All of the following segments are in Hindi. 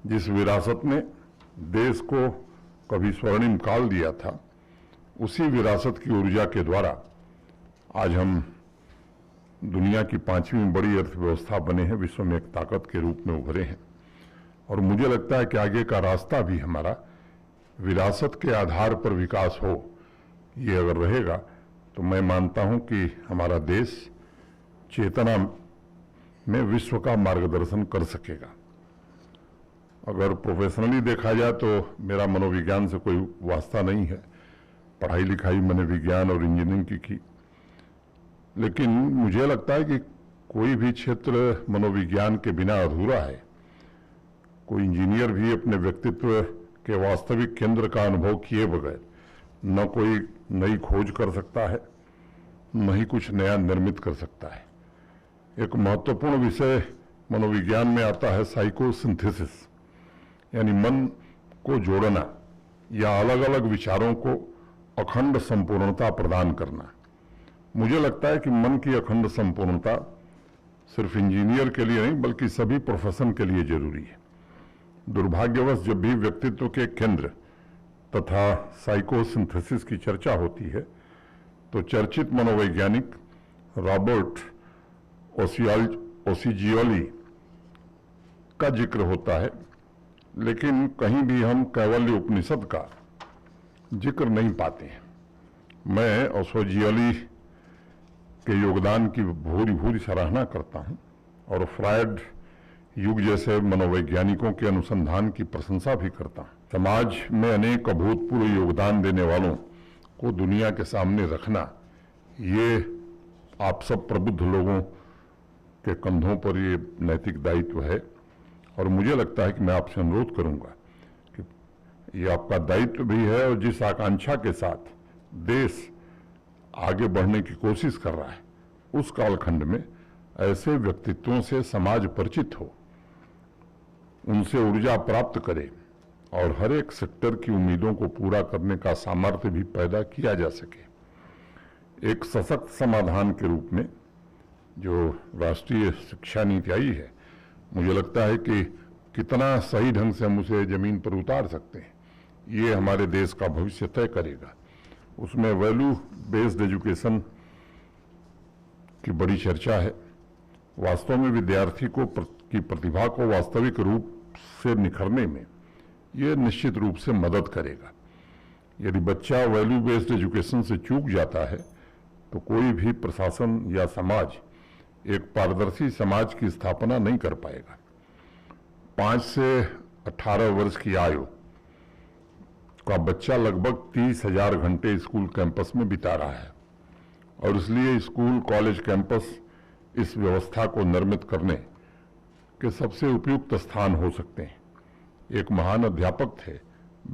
जिस विरासत ने देश को कभी स्वर्णिम काल दिया था, उसी विरासत की ऊर्जा के द्वारा आज हम दुनिया की 5वीं बड़ी अर्थव्यवस्था बने हैं, विश्व में एक ताकत के रूप में उभरे हैं। और मुझे लगता है कि आगे का रास्ता भी हमारा विरासत के आधार पर विकास हो, ये अगर रहेगा तो मैं मानता हूं कि हमारा देश चेतना में विश्व का मार्गदर्शन कर सकेगा। अगर प्रोफेशनली देखा जाए तो मेरा मनोविज्ञान से कोई वास्ता नहीं है, पढ़ाई लिखाई मैंने विज्ञान और इंजीनियरिंग की, लेकिन मुझे लगता है कि कोई भी क्षेत्र मनोविज्ञान के बिना अधूरा है। कोई इंजीनियर भी अपने व्यक्तित्व के वास्तविक केंद्र का अनुभव किए बगैर न कोई नई खोज कर सकता है, न ही कुछ नया निर्मित कर सकता है। एक महत्वपूर्ण विषय मनोविज्ञान में आता है साइकोसिंथेसिस, यानी मन को जोड़ना या अलग अलग विचारों को अखंड संपूर्णता प्रदान करना। मुझे लगता है कि मन की अखंड संपूर्णता सिर्फ इंजीनियर के लिए नहीं बल्कि सभी प्रोफेशन के लिए जरूरी है। दुर्भाग्यवश जब भी व्यक्तित्व के केंद्र तथा साइकोसिंथेसिस की चर्चा होती है तो चर्चित मनोवैज्ञानिक रॉबर्ट ओसिजियोली का जिक्र होता है, लेकिन कहीं भी हम कैवल्य उपनिषद का जिक्र नहीं पाते हैं। मैं ओसिजियोली के योगदान की भूरी भूरी सराहना करता हूं और फ्रायड युग जैसे मनोवैज्ञानिकों के अनुसंधान की प्रशंसा भी करता हूं। समाज में अनेक अभूतपूर्व योगदान देने वालों को दुनिया के सामने रखना, ये आप सब प्रबुद्ध लोगों के कंधों पर ये नैतिक दायित्व है। और मुझे लगता है कि मैं आपसे अनुरोध करूंगा कि ये आपका दायित्व भी है और जिस आकांक्षा के साथ देश आगे बढ़ने की कोशिश कर रहा है, उस कालखंड में ऐसे व्यक्तित्वों से समाज परिचित हो, उनसे ऊर्जा प्राप्त करे और हर एक सेक्टर की उम्मीदों को पूरा करने का सामर्थ्य भी पैदा किया जा सके। एक सशक्त समाधान के रूप में जो राष्ट्रीय शिक्षा नीति आई है, मुझे लगता है कि कितना सही ढंग से हम उसे जमीन पर उतार सकते हैं, ये हमारे देश का भविष्य तय करेगा। उसमें वैल्यू बेस्ड एजुकेशन की बड़ी चर्चा है। वास्तव में विद्यार्थी की प्रतिभा को वास्तविक रूप से निखरने में यह निश्चित रूप से मदद करेगा। यदि बच्चा वैल्यू बेस्ड एजुकेशन से चूक जाता है तो कोई भी प्रशासन या समाज एक पारदर्शी समाज की स्थापना नहीं कर पाएगा। 5 से 18 वर्ष की आयु का बच्चा लगभग 30,000 घंटे स्कूल कैंपस में बिता रहा है और इसलिए स्कूल कॉलेज कैंपस इस व्यवस्था को निर्मित करने के सबसे उपयुक्त स्थान हो सकते हैं। एक महान अध्यापक थे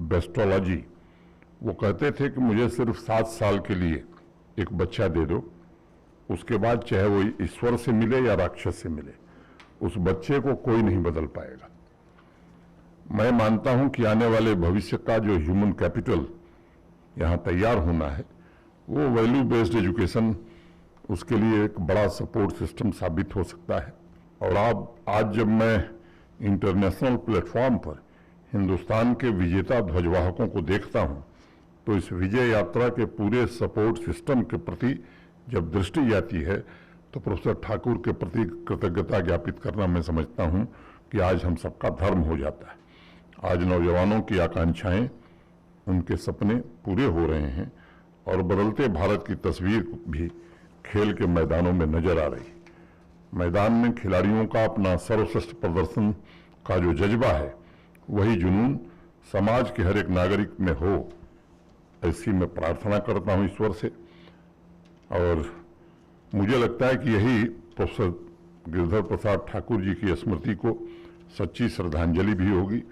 बेस्टोलॉजी, वो कहते थे कि मुझे सिर्फ 7 साल के लिए एक बच्चा दे दो, उसके बाद चाहे वो ईश्वर से मिले या राक्षस से मिले, उस बच्चे को कोई नहीं बदल पाएगा। मैं मानता हूं कि आने वाले भविष्य का जो ह्यूमन कैपिटल यहां तैयार होना है, वो वैल्यू बेस्ड एजुकेशन उसके लिए एक बड़ा सपोर्ट सिस्टम साबित हो सकता है। और आज जब मैं इंटरनेशनल प्लेटफॉर्म पर हिंदुस्तान के विजेता ध्वजवाहकों को देखता हूं तो इस विजय यात्रा के पूरे सपोर्ट सिस्टम के प्रति जब दृष्टि जाती है तो प्रोफेसर ठाकुर के प्रति कृतज्ञता ज्ञापित करना मैं समझता हूं कि आज हम सबका धर्म हो जाता है। आज नौजवानों की आकांक्षाएं, उनके सपने पूरे हो रहे हैं और बदलते भारत की तस्वीर भी खेल के मैदानों में नजर आ रही। मैदान में खिलाड़ियों का अपना सर्वश्रेष्ठ प्रदर्शन का जो जज्बा है, वही जुनून समाज के हर एक नागरिक में हो, ऐसी मैं प्रार्थना करता हूं ईश्वर से। और मुझे लगता है कि यही प्रोफेसर गिरधर प्रसाद ठाकुर जी की स्मृति को सच्ची श्रद्धांजलि भी होगी।